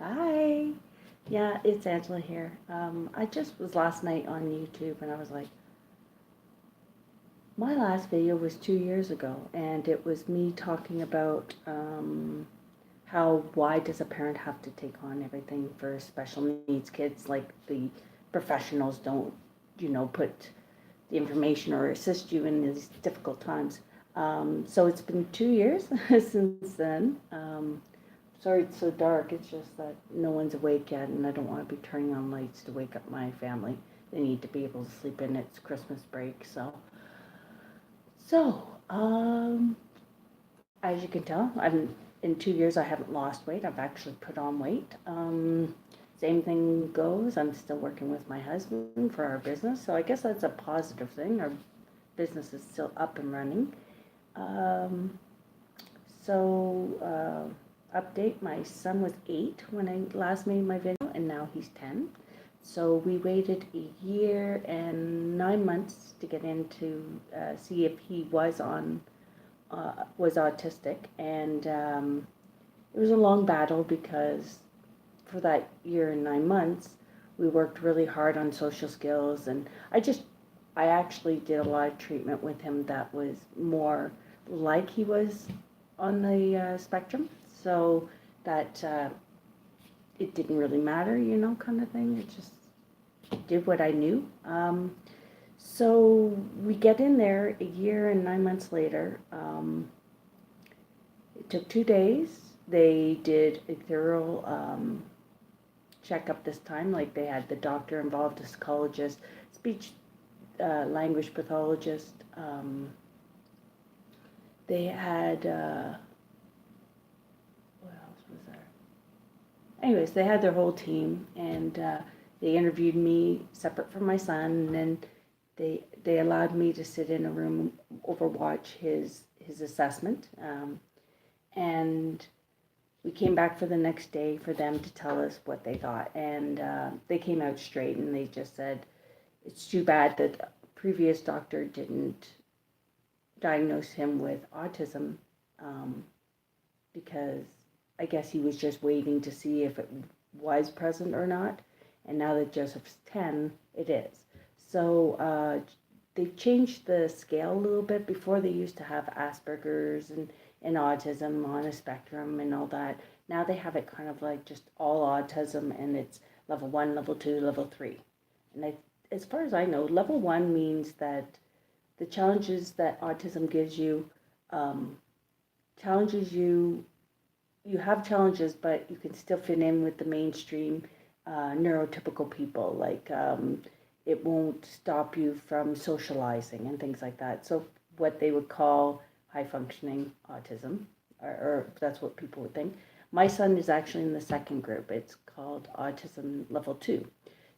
Hi. Yeah, it's Angela here. I just was last night on YouTube and I was like, my last video was 2 years ago, and it was me talking about how why does a parent have to take on everything for special needs kids? Like the professionals don't, put the information or assist you in these difficult times. So it's been 2 years since then. Sorry it's so dark. It's just that no one's awake yet, and I don't want to be turning on lights to wake up my family. They need to be able to sleep in. It's Christmas break, so as you can tell, I'm in 2 years. I haven't lost weight. I've actually put on weight. Same thing goes. I'm still working with my husband for our business, so I guess that's a positive thing. Our business is still up and running. Um, Update, my son was 8 when I last made my video, and now he's 10. So we waited a year and 9 months to get in to see if he was autistic, and it was a long battle because for that year and 9 months we worked really hard on social skills, and I actually did a lot of treatment with him that was more like he was on the spectrum, so that it didn't really matter, kind of thing. It just did what I knew. So we get in there a year and 9 months later. It took 2 days. They did a thorough checkup this time. Like, they had the doctor involved, a psychologist, speech language pathologist. They had what else was there? Anyways, they had their whole team, and they interviewed me separate from my son, and then they allowed me to sit in a room, overwatch his assessment, and we came back for the next day for them to tell us what they thought, and they came out straight, and they just said it's too bad that the previous doctor didn't diagnose him with autism, because I guess he was just waiting to see if it was present or not, and now that Joseph's 10, it is. So they've changed the scale a little bit. Before, they used to have Asperger's and autism on a spectrum and all that. Now they have it kind of like just all autism, and it's level 1, level 2, level 3. And as far as I know, level 1 means that the challenges that autism gives you, challenges you have challenges, but you can still fit in with the mainstream neurotypical people. Like, it won't stop you from socializing and things like that. So what they would call high functioning autism, or that's what people would think. My son is actually in the second group. It's called autism level 2.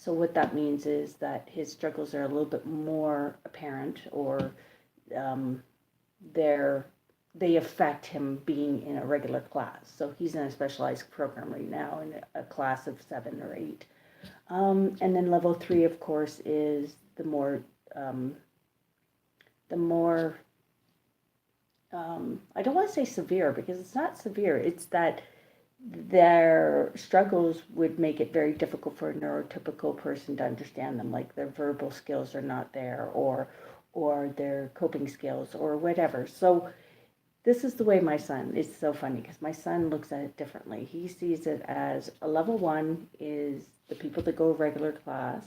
So what that means is that his struggles are a little bit more apparent, or um, they're they affect him being in a regular class. So he's in a specialized program right now in a class of 7 or 8. And then level 3, of course, is um, the more I don't want to say severe, because it's not severe. It's that their struggles would make it very difficult for a neurotypical person to understand them. Like, their verbal skills are not there, or their coping skills, or whatever. So this is the way my son, it's so funny because my son looks at it differently. He sees it as a level 1 is the people that go regular class.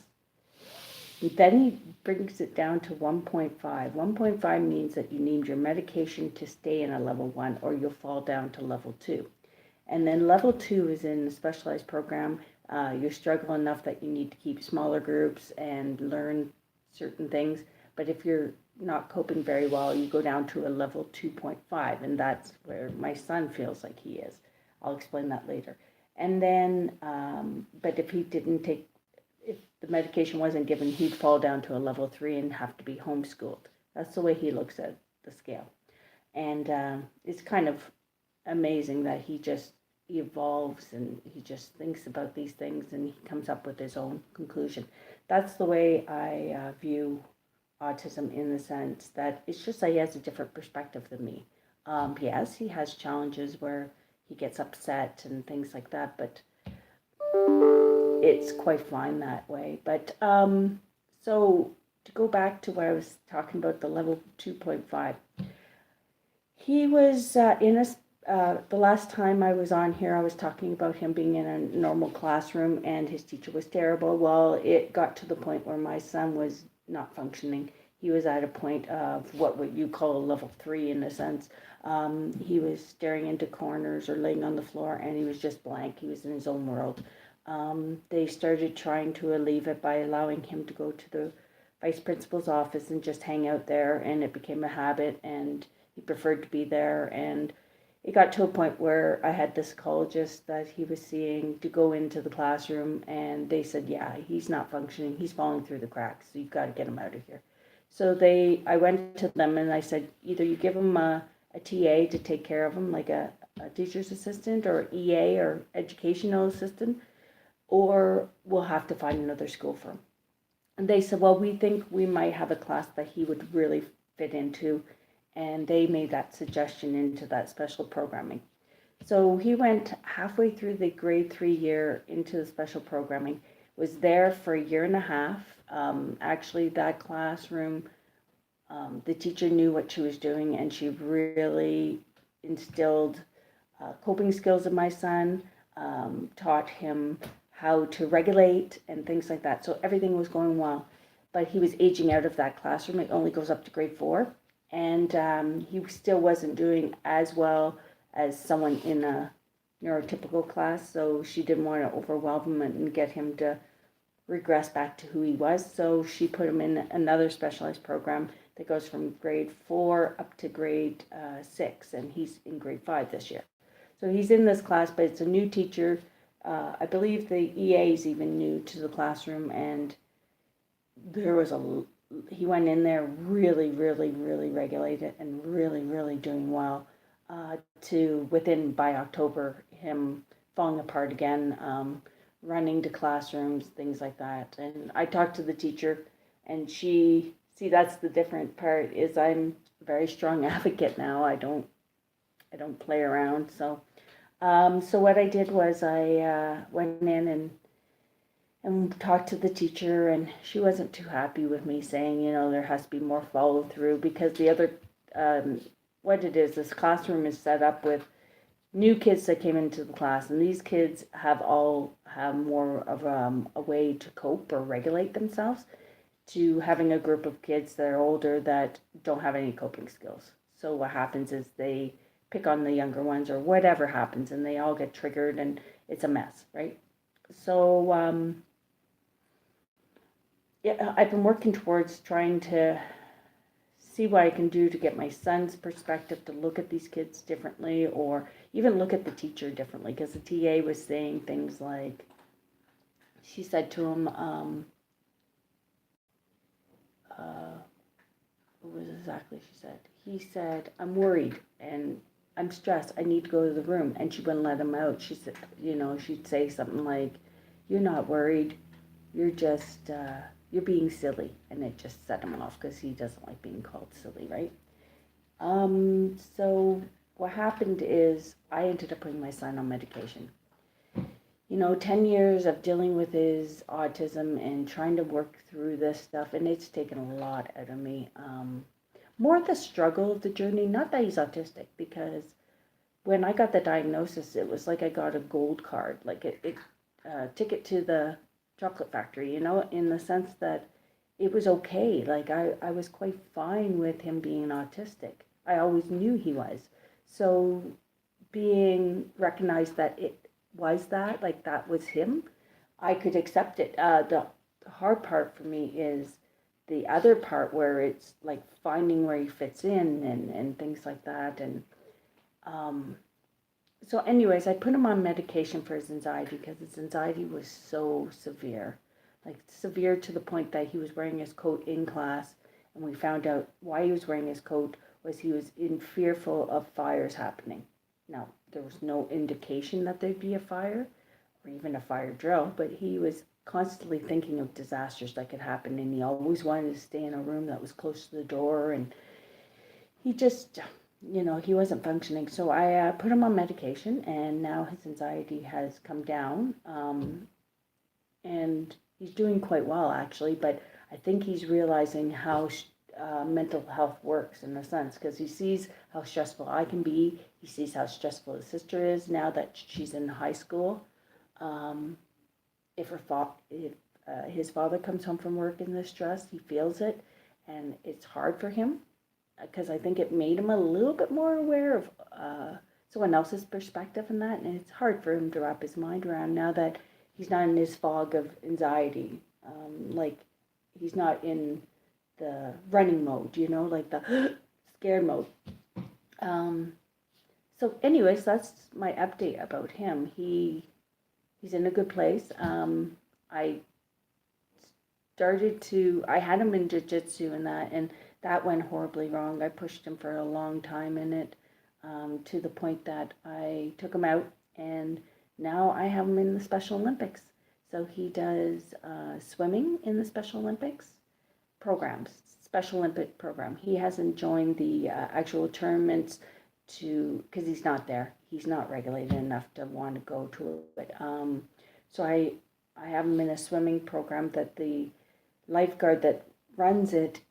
Then he brings it down to 1.5. 1.5 means that you need your medication to stay in a level 1, or you'll fall down to level 2. And then level 2 is in a specialized program. You struggle enough that you need to keep smaller groups and learn certain things. But if you're not coping very well, you go down to a level 2.5, and that's where my son feels like he is. I'll explain that later. And then, but if the medication wasn't given, he'd fall down to a level 3 and have to be homeschooled. That's the way he looks at the scale. And it's kind of amazing that he just evolves, and he just thinks about these things, and he comes up with his own conclusion. That's the way I view autism, in the sense that it's just that he has a different perspective than me. Yes, he has challenges where he gets upset and things like that, but it's quite fine that way. But so to go back to what I was talking about, the level 2.5, he was in a the last time I was on here, I was talking about him being in a normal classroom and his teacher was terrible. Well, it got to the point where my son was not functioning. He was at a point of what would you call a level 3 in a sense. He was staring into corners or laying on the floor and he was just blank. He was in his own world. They started trying to relieve it by allowing him to go to the vice principal's office and just hang out there, and it became a habit and he preferred to be there. And it got to a point where I had the psychologist that he was seeing to go into the classroom, and they said, yeah, he's not functioning, he's falling through the cracks, so you've got to get him out of here. So I went to them and I said, either you give him a TA to take care of him, like a teacher's assistant or EA or educational assistant, or we'll have to find another school for him. And they said, well, we think we might have a class that he would really fit into, and they made that suggestion into that special programming. So he went halfway through the grade 3 year into the special programming, was there for a year and a half. Actually, that classroom, the teacher knew what she was doing, and she really instilled coping skills in my son, taught him how to regulate and things like that. So everything was going well, but he was aging out of that classroom. It only goes up to grade 4. And he still wasn't doing as well as someone in a neurotypical class, so she didn't want to overwhelm him and get him to regress back to who he was. So she put him in another specialized program that goes from grade 4 up to grade 6, and he's in grade 5 this year. So he's in this class, but it's a new teacher. I believe the EA is even new to the classroom, and he went in there really, really, really regulated and really, really doing well, to within, by October, him falling apart again, running to classrooms, things like that. And I talked to the teacher, and that's the different part, is I'm a very strong advocate now. I don't play around. So what I did was I went in and talked to the teacher, and she wasn't too happy with me saying, there has to be more follow through, because the other, what it is, this classroom is set up with new kids that came into the class, and these kids have more of a way to cope or regulate themselves to having a group of kids that are older that don't have any coping skills. So what happens is they pick on the younger ones or whatever happens, and they all get triggered, and it's a mess, right? So yeah, I've been working towards trying to see what I can do to get my son's perspective to look at these kids differently, or even look at the teacher differently, because the TA was saying things like, she said to him, what was exactly she said? He said, I'm worried and I'm stressed, I need to go to the room, and she wouldn't let him out. She said, she'd say something like, you're not worried, you're just, you're being silly, and it just set him off because he doesn't like being called silly, right? So what happened is I ended up putting my son on medication. 10 years of dealing with his autism and trying to work through this stuff, and it's taken a lot out of me. More the struggle of the journey, not that he's autistic, because when I got the diagnosis, it was like I got a gold card, like it ticket to the chocolate factory, in the sense that it was okay. Like I was quite fine with him being autistic. I always knew he was. So being recognized that it was that, like that was him, I could accept it. The hard part for me is the other part where it's like finding where he fits in and things like that. And so anyways, I put him on medication for his anxiety because his anxiety was so severe, like severe to the point that he was wearing his coat in class, and we found out why he was wearing his coat was he was fearful of fires happening. Now, there was no indication that there'd be a fire or even a fire drill, but he was constantly thinking of disasters that could happen, and he always wanted to stay in a room that was close to the door, and he just, he wasn't functioning. So I put him on medication, and now his anxiety has come down. And he's doing quite well, actually, but I think he's realizing how mental health works in a sense, because he sees how stressful I can be. He sees how stressful his sister is now that she's in high school. Um, if his father comes home from work in this stress, he feels it, and it's hard for him because I think it made him a little bit more aware of someone else's perspective in that, and it's hard for him to wrap his mind around now that he's not in this fog of anxiety. Like he's not in the running mode, like the scared mode. Um, so, anyways, that's my update about him. He's in a good place. I I had him in jiu-jitsu and that went horribly wrong. I pushed him for a long time in it, to the point that I took him out, and now I have him in the Special Olympics. So he does swimming in the Special Olympics Special Olympic program. He hasn't joined the actual tournaments because he's not there. He's not regulated enough to want to go to it. So I have him in a swimming program that the lifeguard that runs it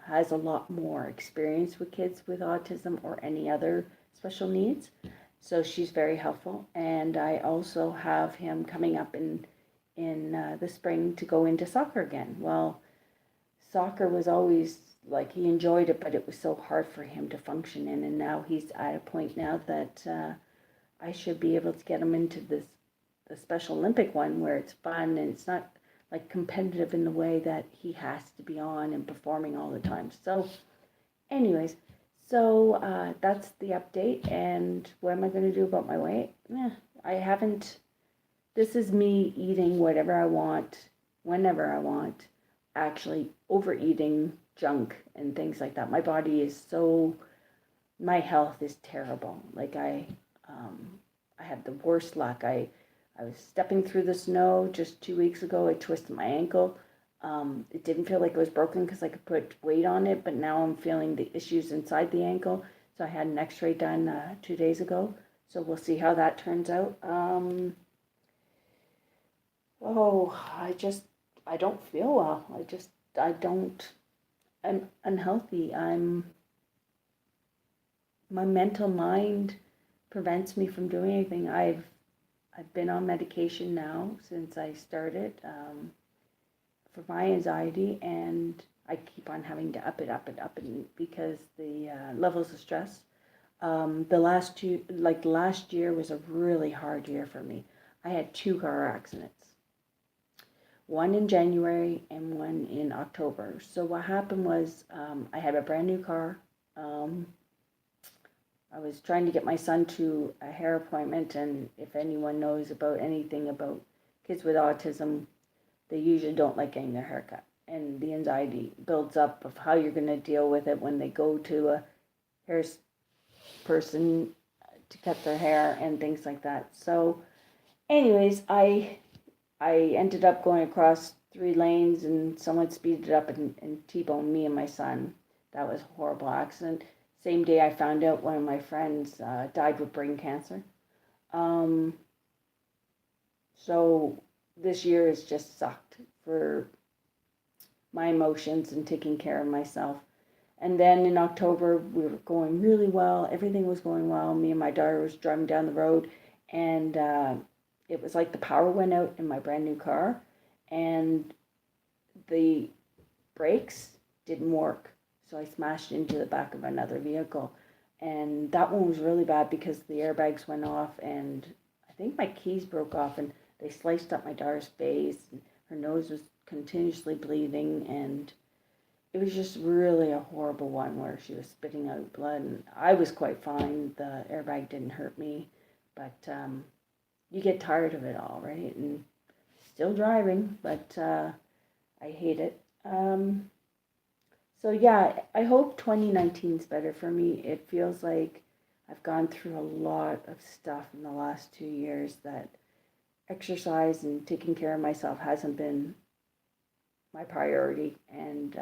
has a lot more experience with kids with autism or any other special needs. So she's very helpful. And I also have him coming up in the spring to go into soccer again. Well, soccer was always like he enjoyed it, but it was so hard for him to function in. And now he's at a point now that I should be able to get him into the Special Olympic one where it's fun and it's not like competitive in the way that he has to be on and performing all the time. So, anyways, that's the update. And what am I going to do about my weight? I haven't. This is me eating whatever I want, whenever I want, actually overeating junk and things like that. My body is my health is terrible. Like I have the worst luck. I was stepping through the snow just 2 weeks ago. I twisted my ankle. It didn't feel like it was broken because I could put weight on it, but now I'm feeling the issues inside the ankle. So I had an x-ray done 2 days ago. So we'll see how that turns out. I don't feel well. I'm unhealthy. My mental mind prevents me from doing anything. I've been on medication now since I started for my anxiety, and I keep on having to up it because the levels of stress. Last year was a really hard year for me. I had 2 car accidents, one in January and one in October. So what happened was I had a brand new car. I was trying to get my son to a hair appointment, and if anyone knows about anything about kids with autism, they usually don't like getting their hair cut. And the anxiety builds up of how you're going to deal with it when they go to a hair person to cut their hair and things like that. So, anyways, I ended up going across 3 lanes and someone speeded up and T-boned me and my son. That was a horrible accident. Same day I found out one of my friends died with brain cancer. So this year has just sucked for my emotions and taking care of myself. And then in October, we were going really well. Everything was going well. Me and my daughter was driving down the road, and it was like the power went out in my brand new car, and the brakes didn't work. So I smashed into the back of another vehicle. And that one was really bad because the airbags went off, and I think my keys broke off, and they sliced up my daughter's face, and her nose was continuously bleeding, and it was just really a horrible one where she was spitting out blood, and I was quite fine. The airbag didn't hurt me, but you get tired of it all, right? And still driving, but I hate it. So yeah, I hope 2019 is better for me. It feels like I've gone through a lot of stuff in the last 2 years that exercise and taking care of myself hasn't been my priority, and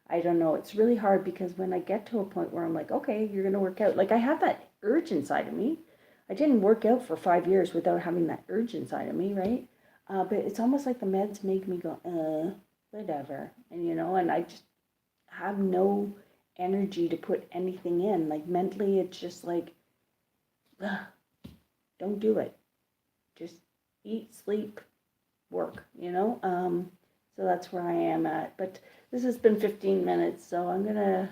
I don't know. It's really hard because when I get to a point where I'm like, okay, you're going to work out, like I have that urge inside of me. I didn't work out for 5 years without having that urge inside of me, right? But it's almost like the meds make me go, whatever. And, and I just have no energy to put anything in. Like mentally, it's just like, ugh, don't do it. Just eat, sleep, work. So that's where I am at. But this has been 15 minutes, so I'm going to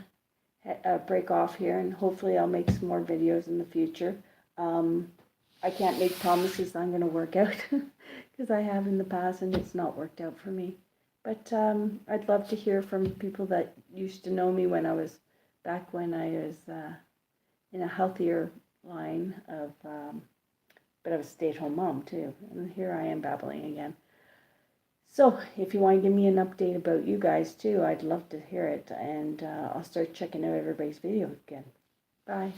break off here, and hopefully I'll make some more videos in the future. I can't make promises I'm going to work out because I have in the past and it's not worked out for me. But I'd love to hear from people that used to know me when I was back when I was in a healthier line of, but I was a stay-at-home mom too. And here I am babbling again. So if you want to give me an update about you guys too, I'd love to hear it. And I'll start checking out everybody's video again. Bye.